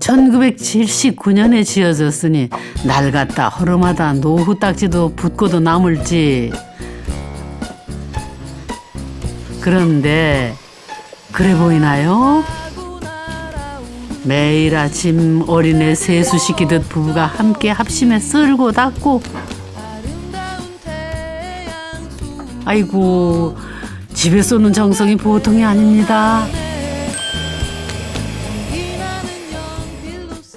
1979년에 지어졌으니 낡았다 허름하다 노후 딱지도 붙고도 남을지. 그런데 그래 보이나요? 매일 아침 어린애 세수시키듯 부부가 함께 합심해 쓸고 닦고. 아이고, 집에 쏘는 정성이 보통이 아닙니다.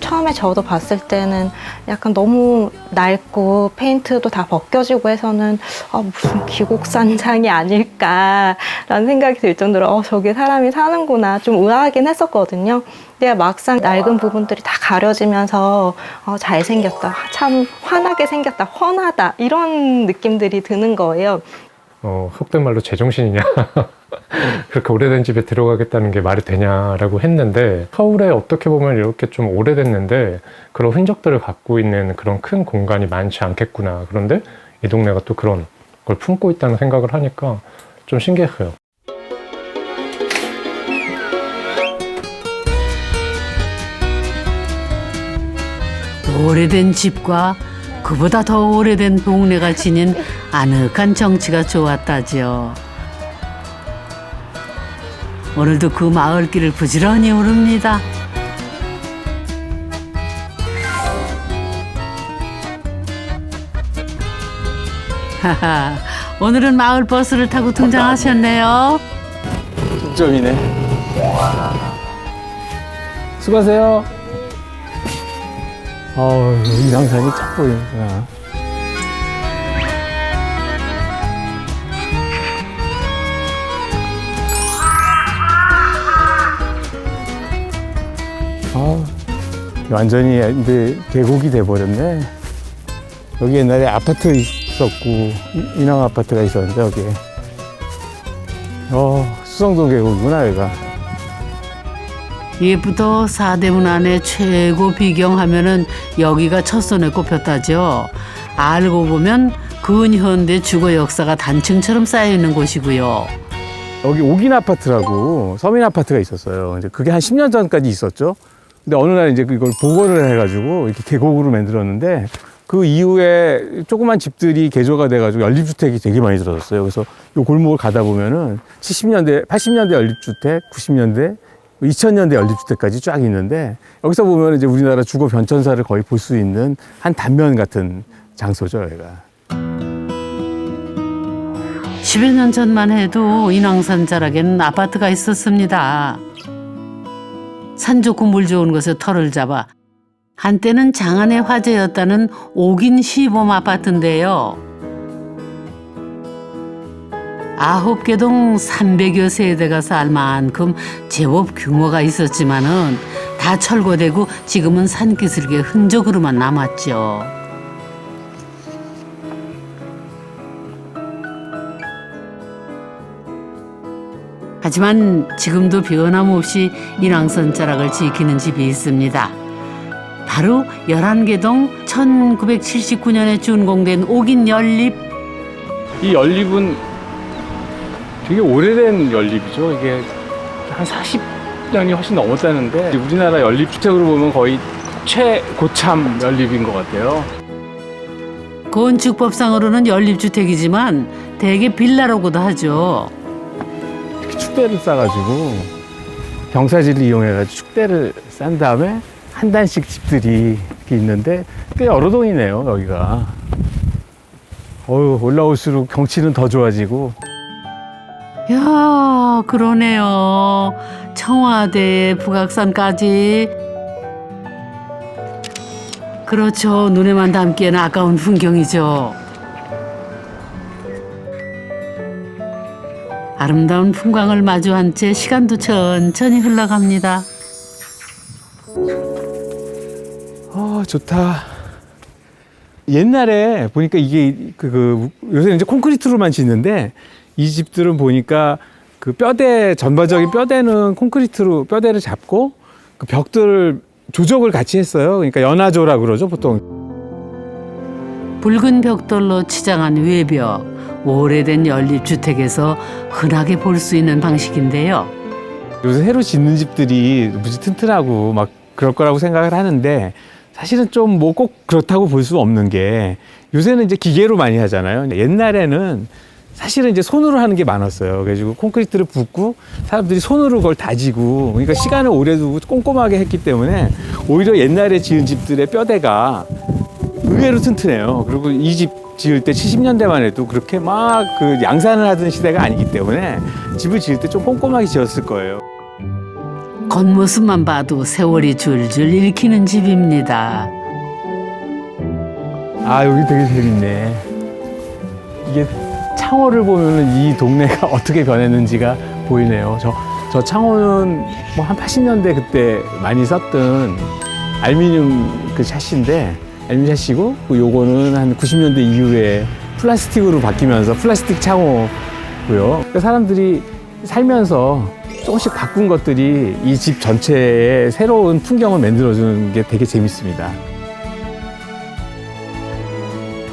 처음에 저도 봤을 때는 약간 너무 낡고 페인트도 다 벗겨지고 해서는 무슨 기곡산장이 아닐까라는 생각이 들 정도로 저게 사람이 사는구나 좀 의아하긴 했었거든요. 근데 막상 낡은 부분들이 다 가려지면서 잘생겼다, 참 환하게 생겼다, 훤하다 이런 느낌들이 드는 거예요. 속된 말로 제정신이냐 그렇게 오래된 집에 들어가겠다는 게 말이 되냐라고 했는데, 서울에 어떻게 보면 이렇게 좀 오래됐는데 그런 흔적들을 갖고 있는 그런 큰 공간이 많지 않겠구나. 그런데 이 동네가 또 그런 걸 품고 있다는 생각을 하니까 좀 신기했어요. 오래된 집과 그보다 더 오래된 동네가 지닌 아늑한 정취가 좋았다지요. 오늘도 그 마을길을 부지런히 오릅니다. 하하, 오늘은 마을 버스를 타고 등장하셨네요. 득점이네. 수고하세요. 이상산이 쫙 보이는구나. 완전히 근데 계곡이 돼버렸네. 여기 옛날에 아파트 있었고, 인왕 아파트가 있었는데, 여기에. 수성동 계곡이구나, 여기가. 옛부터 사대문 안에 최고 비경하면은 여기가 첫손에 꼽혔다죠. 알고 보면 근현대 주거 역사가 단층처럼 쌓여 있는 곳이고요. 여기 옥인 아파트라고 서민 아파트가 있었어요. 이제 그게 한 10년 전까지 있었죠. 근데 어느 날 이제 그걸 복원을 해가지고 이렇게 계곡으로 만들었는데, 그 이후에 조그만 집들이 개조가 돼가지고 연립주택이 되게 많이 들어섰어요. 그래서 이 골목을 가다 보면은 70년대, 80년대 연립주택, 90년대, 2000년대 연립주택까지 쫙 있는데, 여기서 보면 이제 우리나라 주거 변천사를 거의 볼 수 있는 한 단면 같은 장소죠, 여기가. 10여 년 전만 해도 인왕산 자락에는 아파트가 있었습니다. 산 좋고 물 좋은 곳에 터를 잡아 한때는 장안의 화제였다는 옥인 시범 아파트인데요. 9개동 300여 세대가 살 만큼 제법 규모가 있었지만은 다 철거되고 지금은 산기슭의 흔적으로만 남았죠. 하지만 지금도 변함없이 인왕산 자락을 지키는 집이 있습니다. 바로 11개동 1979년에 준공된 옥인 연립. 이 연립은 되게 오래된 연립이죠. 이게 한 40년이 훨씬 넘었다는데, 우리나라 연립주택으로 보면 거의 최고참 연립인 것 같아요. 건축법상으로는 연립주택이지만 대개 빌라라고도 하죠. 축대를 싸가지고 경사지를 이용해가지고 축대를 싼 다음에 한 단씩 집들이 이렇게 있는데, 꽤 여러 동이네요, 여기가. 올라올수록 경치는 더 좋아지고. 야, 그러네요. 청와대, 북악산까지. 그렇죠. 눈에만 담기에는 아까운 풍경이죠. 아름다운 풍광을 마주한 채 시간도 천천히 흘러갑니다. 좋다. 옛날에 보니까 이게 요새 이제 콘크리트로만 짓는데, 이 집들은 보니까 그 뼈대, 전반적인 뼈대는 콘크리트로 뼈대를 잡고 그 벽들을 조적을 같이 했어요. 그러니까 연화조라 그러죠, 보통. 붉은 벽돌로 치장한 외벽, 오래된 연립주택에서 흔하게 볼 수 있는 방식인데요. 요새 새로 짓는 집들이 무지 튼튼하고 막 그럴 거라고 생각을 하는데 사실은 좀 뭐 꼭 그렇다고 볼 수 없는 게 요새는 이제 기계로 많이 하잖아요. 옛날에는 사실은 이제 손으로 하는 게 많았어요. 그래가지고 콘크리트를 붓고 사람들이 손으로 그걸 다지고 그러니까 시간을 오래 두고 꼼꼼하게 했기 때문에 오히려 옛날에 지은 집들의 뼈대가 의외로 튼튼해요. 그리고 이 집 지을 때 70년대만 해도 그렇게 막 그 양산을 하던 시대가 아니기 때문에 집을 지을 때 좀 꼼꼼하게 지었을 거예요. 겉모습만 봐도 세월이 줄줄 읽히는 집입니다. 아, 여기 되게 재밌네. 이게 창호를 보면은 이 동네가 어떻게 변했는지가 보이네요. 저 창호는 뭐 한 80년대 그때 많이 썼던 알루미늄 그 샤시인데, 알루미늄 샤시고, 요거는 한 90년대 이후에 플라스틱으로 바뀌면서 플라스틱 창호고요. 그러니까 사람들이 살면서 조금씩 바꾼 것들이 이 집 전체에 새로운 풍경을 만들어주는 게 되게 재밌습니다.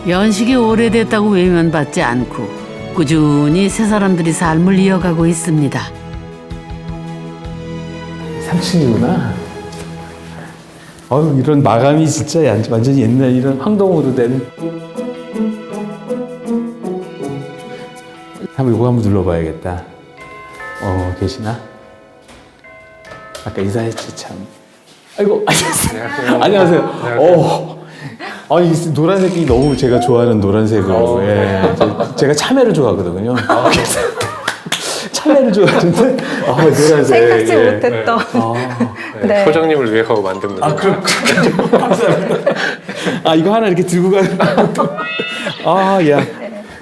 연식이 오래됐다고 외면받지 않고 꾸준히 새 사람들이 삶을 이어가고 있습니다. 3층이구나. 어휴, 이런 마감이 진짜 완전히 옛날 이런 황동으로 된. 한번 이거 한번 눌러봐야겠다. 계시나? 아까 인사했지, 참. 아이고, 안녕하세요. 안녕하세요. 아니, 노란색이 너무 제가 좋아하는 노란색으로. 예. 제가 참외를 좋아하거든요. 그래서 참외를 좋아하는데, 노란색. 생각지 예. 못했던. 네. 소장님을 위해서 만든 물. 그렇군요. 감사합니다. 이거 하나 이렇게 들고 가는. 야.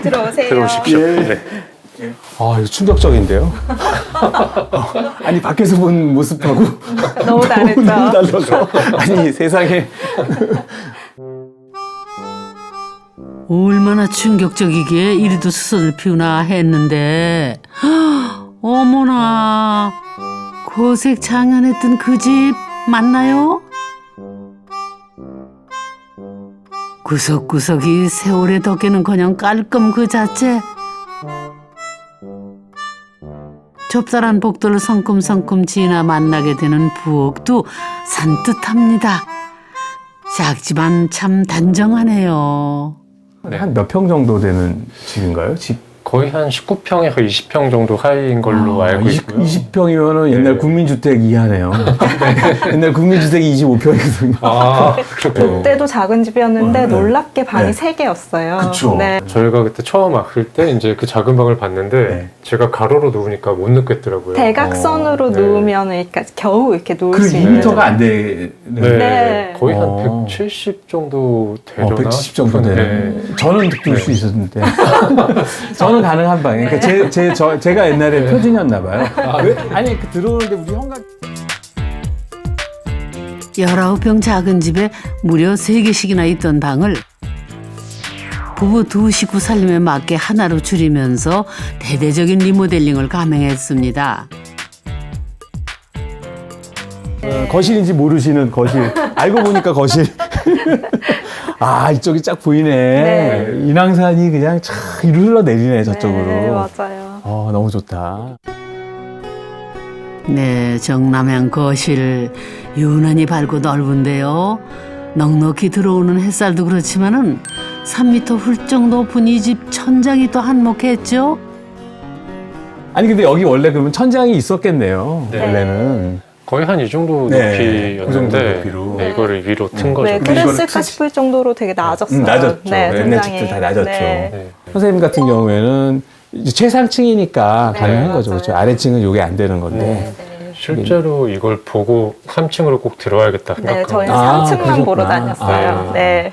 들어오세요. 들어오십시오. 예. 네. 이거 충격적인데요? 아니, 밖에서 본 모습하고 너무 다르죠. 너무 달라서. 아니, 세상에. 얼마나 충격적이기에 이리도 수선을 피우나 했는데 어머나 고색 장연했던 그 집 맞나요? 구석구석이 세월의 덕에는커녕 깔끔 그 자체. 좁쌀한 복도를 성큼성큼 지나 만나게 되는 부엌도 산뜻합니다. 작지만 참 단정하네요. 네. 한 몇 평 정도 되는 집인가요? 집? 거의 한 19평에서 20평 정도 사이인 걸로 알고 있고요. 20평이면 옛날 네. 국민주택 이하네요. 옛날 국민주택이 25평이거든요. 그렇군요. 그때도 작은 집이었는데 네. 놀랍게 방이 네. 3개였어요. 그쵸. 네. 저희가 그때 처음 왔을 때 이제 그 작은 방을 봤는데 네. 제가 가로로 누우니까 못 눕겠더라고요. 대각선으로 네. 누우면 그러니까 겨우 이렇게 누울 그 수 있는. 2m가 안 되는. 네. 네. 거의 한 어. 170 정도 되려나? 170 정도 되네. 네. 저는 누울 수 있었는데. 저는 가능한 방이에요. 그러니까 제가 옛날에 표준이었나 봐요. 아니, 들어오는데 우리 현관. 19평 작은 집에 무려 3개씩이나 있던 방을 부부 두 식구 살림에 맞게 하나로 줄이면서 대대적인 리모델링을 감행했습니다. 거실인지 모르시는 거실. 알고 보니까 거실. 이쪽이 쫙 보이네. 네. 인왕산이 그냥 쫙 흘러내리네, 저쪽으로. 네, 맞아요. 너무 좋다. 네, 정남향 거실 유난히 밝고 넓은데요. 넉넉히 들어오는 햇살도 그렇지만은 3m 훌쩍 높은 이 집 천장이 또 한몫했죠. 아니, 근데 여기 원래 그러면 천장이 있었겠네요. 네. 원래는. 거의 한 이 정도 네, 그 정도 높이였는데 높이로. 네, 이거를 위로 튼 거죠. 네, 근데 이거는 그랬을까 싶을 정도로 되게 낮았어요. 낮았죠. 네, 옛날 굉장히. 집들 다 낮았죠. 네. 네. 선생님 같은 경우에는 이제 최상층이니까 네, 가능한 거죠. 맞아요. 그렇죠? 아래층은 이게 안 되는 건데. 네, 네. 실제로 이걸 보고 3층으로 꼭 들어야겠다 네, 생각하고 저희는 아, 3층만 그러셨구나. 보러 다녔어요. 아. 네.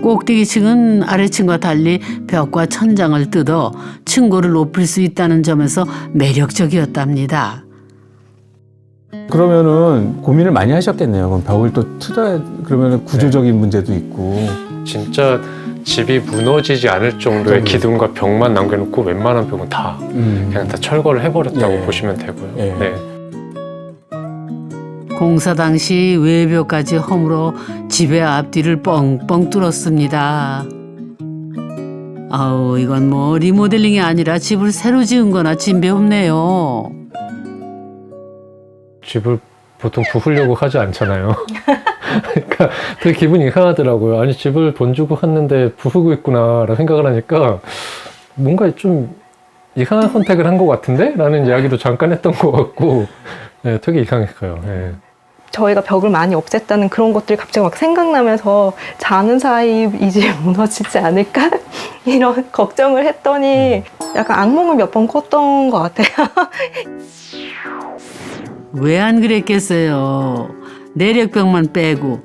꼭대기층은 아래층과 달리 벽과 천장을 뜯어 층고를 높일 수 있다는 점에서 매력적이었답니다. 그러면은 고민을 많이 하셨겠네요. 그럼 벽을 또 틀어야, 그러면은 구조적인 문제도 있고. 진짜 집이 무너지지 않을 정도의 기둥과 벽만 남겨놓고 웬만한 벽은 다 그냥 다 철거를 해버렸다고 예. 보시면 되고요. 예. 네. 공사 당시 외벽까지 허물어 집의 앞뒤를 뻥뻥 뚫었습니다. 아우, 이건 뭐 리모델링이 아니라 집을 새로 지은 거나 진배 없네요. 집을 보통 부수려고 하지 않잖아요. 그러니까 되게 기분이 이상하더라고요. 아니, 집을 돈 주고 샀는데 부수고 있구나라는 생각을 하니까 뭔가 좀 이상한 선택을 한 것 같은데? 라는 이야기도 잠깐 했던 것 같고, 네, 되게 이상했어요. 네. 저희가 벽을 많이 없앴다는 그런 것들이 갑자기 막 생각나면서 자는 사이 이 집 무너지지 않을까? 이런 걱정을 했더니 약간 악몽을 몇 번 꿨던 것 같아요. 왜 안 그랬겠어요. 내력벽만 빼고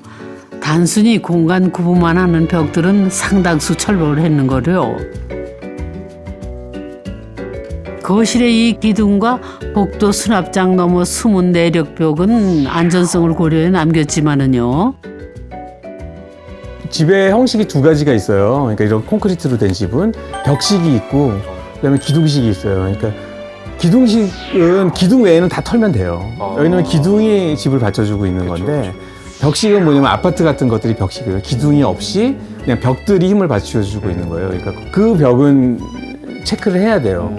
단순히 공간 구분만 하는 벽들은 상당수 철거를 했는 거요. 거실의 이 기둥과 복도 수납장 너머 숨은 내력벽은 안전성을 고려해 남겼지만은요. 집의 형식이 두 가지가 있어요. 그러니까 이런 콘크리트로 된 집은 벽식이 있고 그다음에 기둥식이 있어요. 그러니까 기둥식은 기둥 외에는 다 털면 돼요. 왜냐면 기둥이 집을 받쳐주고 있는 건데 벽식은 뭐냐면 아파트 같은 것들이 벽식이에요. 기둥이 없이 그냥 벽들이 힘을 받쳐주고 있는 거예요. 그러니까 그 벽은 체크를 해야 돼요.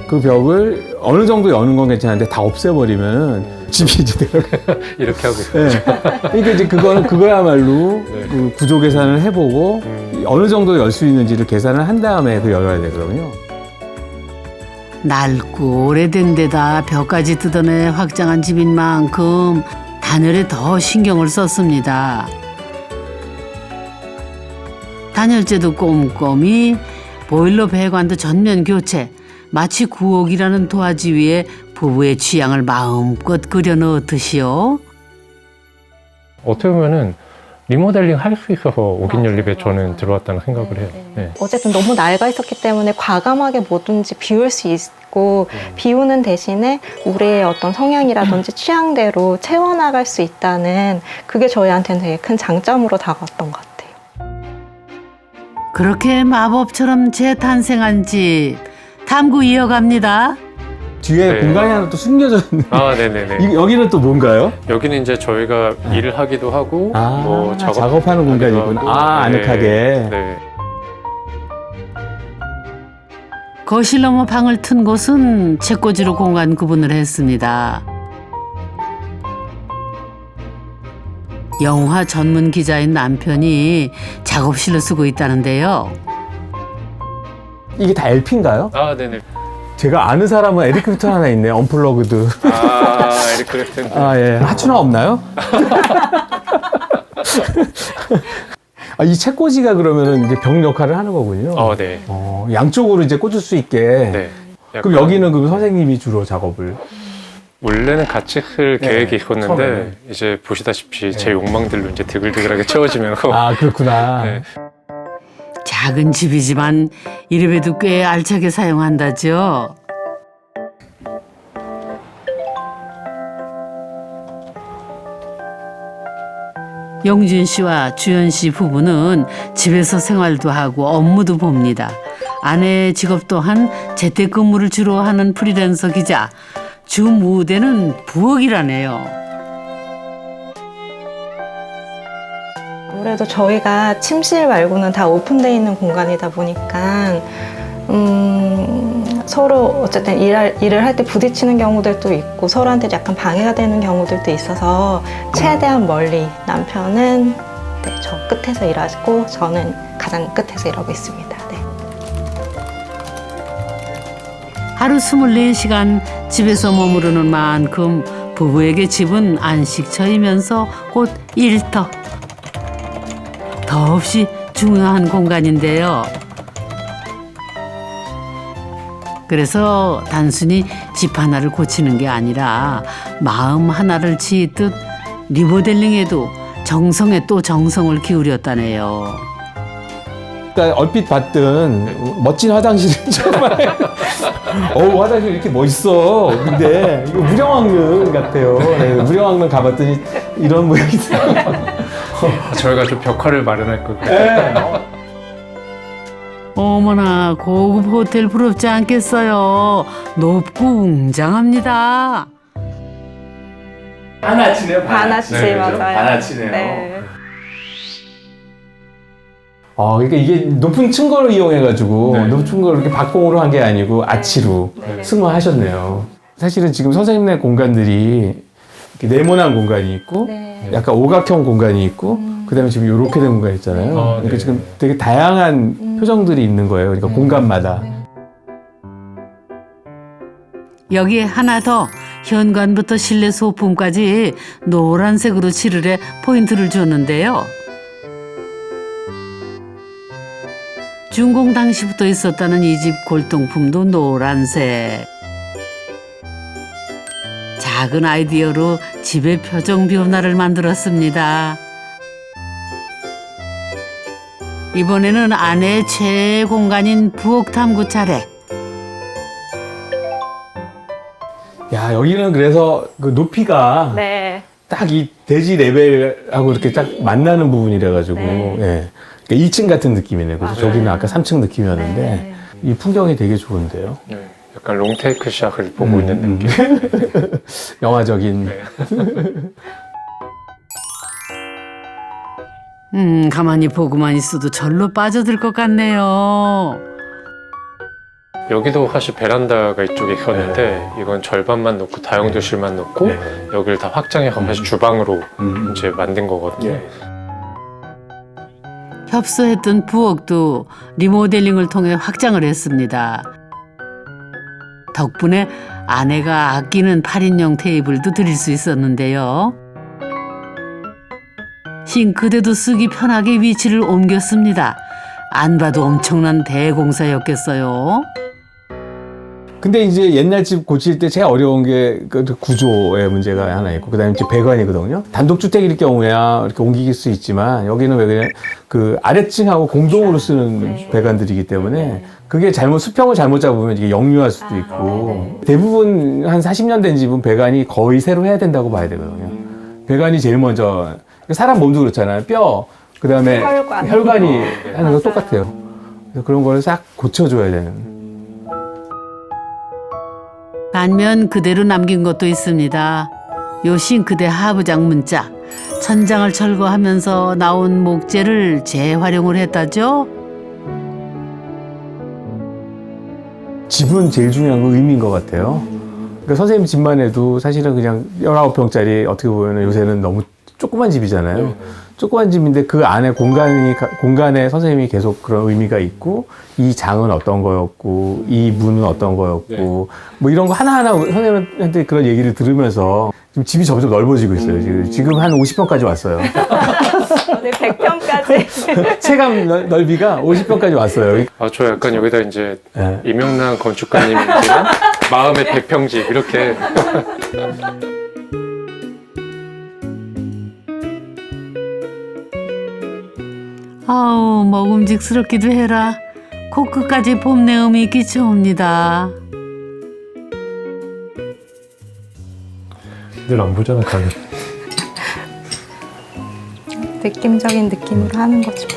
그 벽을 어느 정도 여는 건 괜찮은데 다 없애버리면 집이 이제 내려가요. 이렇게 하고 있어요. 네. 그러니까 이제 그거야말로 네. 그 구조 계산을 해보고 어느 정도 열 수 있는지를 계산을 한 다음에 그 열어야 되거든요. 낡고 오래된 데다 벽까지 뜯어내 확장한 집인 만큼 단열에 더 신경을 썼습니다. 단열재도 꼼꼼히, 보일러 배관도 전면 교체, 마치 구옥이라는 도화지 위에 부부의 취향을 마음껏 그려넣듯이요. 어떻게 보면은 리모델링 할 수 있어서 옥인 연립에 저는 들어왔다는 생각을 해요. 네. 어쨌든 너무 낡아 있었기 때문에 과감하게 뭐든지 비울 수 있고 비우는 대신에 우리의 어떤 성향이라든지 취향대로 채워나갈 수 있다는 그게 저희한테는 되게 큰 장점으로 다가왔던 것 같아요. 그렇게 마법처럼 재탄생한 집 탐구 이어갑니다. 뒤에 네. 공간이 하나 또 숨겨져 있는. 아, 네네네. 여기는 또 뭔가요? 여기는 이제 저희가 일을 하기도 하고, 뭐 작업하는 공간이구나. 하고, 아늑하게. 네. 거실 넘어 방을 튼 곳은 책꽂이로 공간 구분을 했습니다. 영화 전문 기자인 남편이 작업실로 쓰고 있다는데요. 이게 다 LP인가요? 아, 네네. 제가 아는 사람은 에릭 클랩턴 하나 있네. 언플러그드. 아, 에릭 클랩튼. 아, 예. 하춘화 없나요? 아, 이 책꽂이가 그러면은 이제 벽 역할을 하는 거군요. 네. 양쪽으로 이제 꽂을 수 있게. 네. 그럼 여기는 그 선생님이 주로 작업을. 원래는 같이 쓸 네, 계획이 있었는데, 처음에는. 이제 보시다시피 네. 제 욕망들로 이제 드글드글하게 채워지면서. 아, 그렇구나. 네. 작은 집이지만 이래봬도 꽤 알차게 사용한다죠. 영준 씨와 주연 씨 부부는 집에서 생활도 하고 업무도 봅니다. 아내의 직업 또한 재택근무를 주로 하는 프리랜서 기자. 주 무대는 부엌이라네요. 아무래도 저희가 침실 말고는 다 오픈되어 있는 공간이다 보니까 서로 어쨌든 일을 할 때 부딪히는 경우들도 있고 서로한테 약간 방해가 되는 경우들도 있어서 최대한 멀리 남편은 저 끝에서 일하고 저는 가장 끝에서 일하고 있습니다. 네. 하루 24시간 집에서 머무르는 만큼 부부에게 집은 안식처이면서 곧 일터. 더없이 중요한 공간인데요. 그래서 단순히 집 하나를 고치는 게 아니라 마음 하나를 지듯 리모델링에도 정성에 또 정성을 기울였다네요. 그러니까 얼핏 봤던 멋진 화장실을 정말 화장실 이렇게 멋있어. 근데 이거 무령왕릉 같아요. 네, 무령왕릉 가봤더니 이런 모양이 있어요. 저희가 좀 벽화를 마련할 거예요. 네. 어머나 고급 호텔 부럽지 않겠어요. 높고 웅장합니다. 하나치네요. 바나치 네, 맞아요. 바나치네요. 네. 그러니까 이게 높은 층고를 이용해가지고 네. 높은 걸 이렇게 박공으로 한 게 아니고 아치로 네. 승화하셨네요. 사실은 지금 선생님네 공간들이 네모난 공간이 있고 네. 약간 오각형 공간이 있고 그다음에 지금 이렇게 된 공간이 있잖아요. 아, 그러니까 네. 지금 되게 다양한 표정들이 있는 거예요. 그러니까 공간마다. 여기에 하나 더 현관부터 실내 소품까지 노란색으로 칠을 해 포인트를 줬는데요. 준공 당시부터 있었다는 이 집 골동품도 노란색. 작은 아이디어로 집의 표정 변화를 만들었습니다. 이번에는 아내의 최애 공간인 부엌 탐구 차례. 야, 여기는 그래서 그 높이가 네. 딱 이 대지 레벨하고 이렇게 딱 만나는 부분이라 가지고 네. 예. 그러니까 2층 같은 느낌이네요. 그래서 저기는 아까 3층 느낌이었는데 네. 이 풍경이 되게 좋은데요. 네, 약간 롱테이크 샷을 보고 있는 느낌. 영화적인. 가만히 보고만 있어도 절로 빠져들 것 같네요. 여기도 사실 베란다가 이쪽에 있었는데 이건 절반만 놓고 다용도실만 놓고 네. 여기를 다 확장해서 다시 주방으로 이제 만든 거거든요. 예. 협소했던 부엌도 리모델링을 통해 확장을 했습니다. 덕분에 아내가 아끼는 8인용 테이블도 드릴 수 있었는데요. 싱크대도 쓰기 편하게 위치를 옮겼습니다. 안 봐도 엄청난 대공사였겠어요. 근데 이제 옛날 집 고칠 때 제일 어려운 게 그 구조의 문제가 하나 있고 그다음에 이제 배관이거든요. 단독주택일 경우야 이렇게 옮길 수 있지만 여기는 왜 그냥 그 아래층하고 공동으로 쓰는 배관들이기 때문에 그게 수평을 잘못 잡으면 이게 역류할 수도 있고 대부분 한 40년 된 집은 배관이 거의 새로 해야 된다고 봐야 되거든요. 배관이 제일 먼저 사람 몸도 그렇잖아요. 뼈 그다음에 혈관이 하는 거 똑같아요. 그래서 그런 걸 싹 고쳐줘야 되는. 반면 그대로 남긴 것도 있습니다. 요 싱크대 하부장 문짝. 천장을 철거하면서 나온 목재를 재활용을 했다죠. 집은 제일 중요한 건 의미인 것 같아요. 그러니까 선생님 집만 해도 사실은 그냥 19평짜리 어떻게 보면 요새는 너무 조그만 집이잖아요. 조그만 집인데 그 안에 공간에 선생님이 계속 그런 의미가 있고 이 장은 어떤 거였고 이 문은 어떤 거였고 뭐 이런 거 하나하나 선생님한테 그런 얘기를 들으면서 지금 집이 점점 넓어지고 있어요. 지금 한 50평까지 왔어요. 네, 100평까지. 체감 넓이가 50평까지 왔어요. 아, 저 약간 여기다 이제 네. 이명란 건축가님이 있지만 마음의 백평집 이렇게. 아우 먹음직스럽기도 해라. 코끝까지 봄 내음이 끼쳐옵니다. 늘 안 보잖아, 가면. 느낌적인 느낌으로 하는 거죠.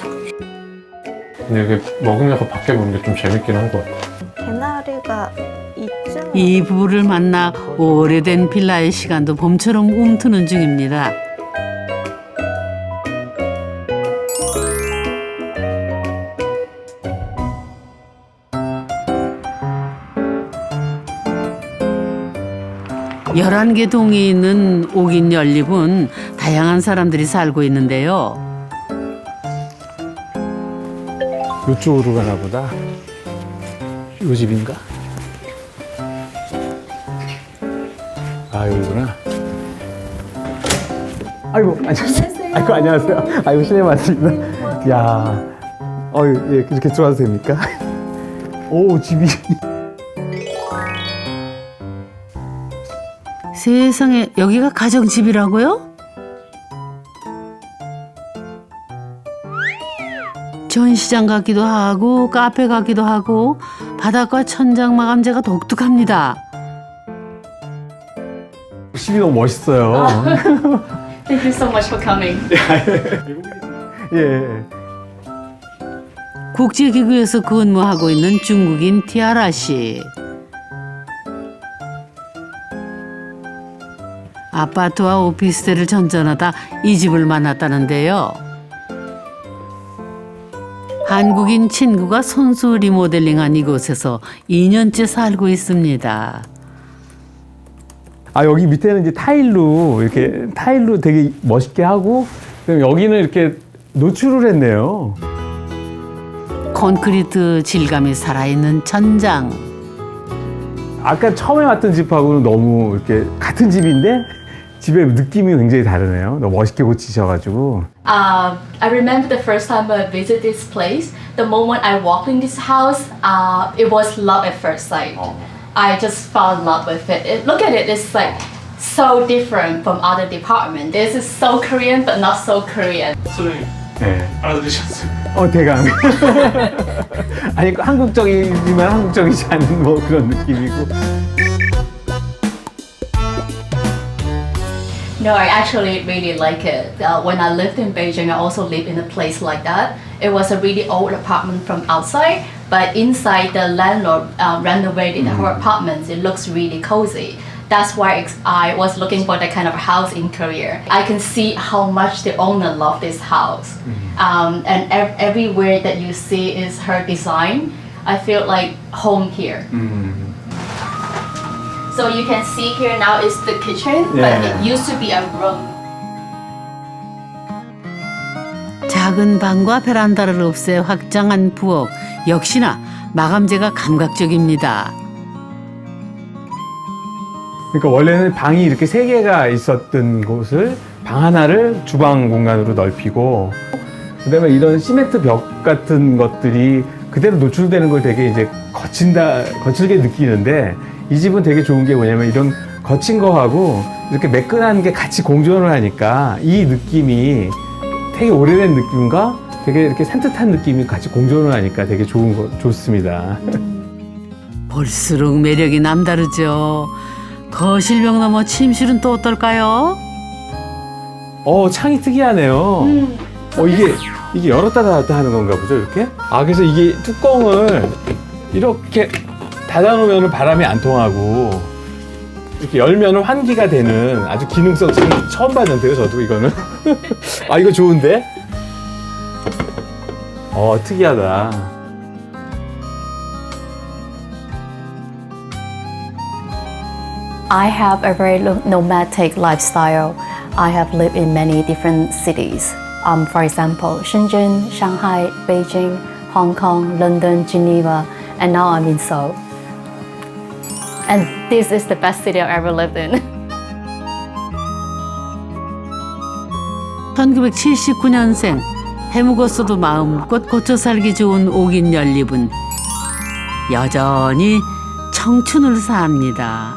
근데 이게 먹으면서 밖에 보는 게 좀 재밌긴 한 것 같아. 개나리가 있죠. 이 부부를 만나 오래된 빌라의 시간도 봄처럼 움트는 중입니다. 열한 개 동이 있는 옥인 연립은 다양한 사람들이 살고 있는데요. 이쪽으로 가나 보다. 요 집인가? 아, 여기구나. 아이고, 안녕하세요. 아이고, 안녕하세요. 아이고, 실례 많습니다. 야, 예, 이렇게 들어와도 됩니까? 오, 집이. 세상에 여기가 가정집이라고요? 전시장 같기도 하고 카페 같기도 하고 바닥과 천장 마감재가 독특합니다. 집이 너무 멋있어요. Thank you so much for coming. 예. 국제기구에서 근무하고 있는 중국인 티아라 씨. 아파트와 오피스텔을 전전하다 이 집을 만났다는데요. 한국인 친구가 손수 리모델링한 이곳에서 2년째 살고 있습니다. 아, 여기 밑에는 이제 타일로 이렇게 타일로 되게 멋있게 하고 그럼 여기는 이렇게 노출을 했네요. 콘크리트 질감이 살아있는 천장. 아까 처음에 왔던 집하고는 너무 이렇게 같은 집인데 집의 느낌이 굉장히 다르네요. 너무 멋있게 고치셔가지고. I remember the first time I visited this place. The moment I walked in this house, it was love at first sight. I just fell in love with it. Look at it, it's like so different from other departments. This is so Korean, but not so Korean. 소장님 네. 알아들으셨어요? 대강. 아니, 한국적이지만 한국적이지 않은 뭐 그런 느낌이고. No, I actually really like it. When I lived in Beijing, I also lived in a place like that. It was a really old apartment from outside, but inside the landlord renovated the whole apartment. It looks really cozy. That's why I was looking for that kind of house in Korea. I can see how much the owner loved this house. And everywhere that you see is her design. I feel like home here. So you can see here now is the kitchen, but Yeah. it used to be a room. 작은 방과 베란다를 없애 확장한 부엌. 역시나 마감재가 감각적입니다. 그러니까 원래는 방이 이렇게 세 개가 있었던 곳을 방 하나를 주방 공간으로 넓히고 그다음에 이런 시멘트 벽 같은 것들이 그대로 노출되는 걸 되게 이제 거칠게 느끼는데 이 집은 되게 좋은 게 뭐냐면 이런 거친 거하고 이렇게 매끈한 게 같이 공존을 하니까 이 느낌이 되게 오래된 느낌과 되게 이렇게 산뜻한 느낌이 같이 공존을 하니까 되게 좋습니다. 볼수록 매력이 남다르죠. 거실벽 넘어 침실은 또 어떨까요? 창이 특이하네요. 이게 열었다 닫았다 하는 건가 보죠, 이렇게? 아, 그래서 이게 뚜껑을 이렇게 닫아놓으면 바람이 안 통하고 이렇게 열면 환기가 되는 아주 기능성 처음 봤는데요, 저도 이거는. 아, 이거 좋은데? 특이하다. I have a very nomadic lifestyle. I have lived in many different cities. For example, Shenzhen, Shanghai, Beijing, Hong Kong, London, Geneva, and now I'm in Seoul. And this is the best city I've ever lived in. 1979년생 해묵었어도 마음껏 고쳐 살기 좋은 옥인 연립은 여전히 청춘을 삽니다.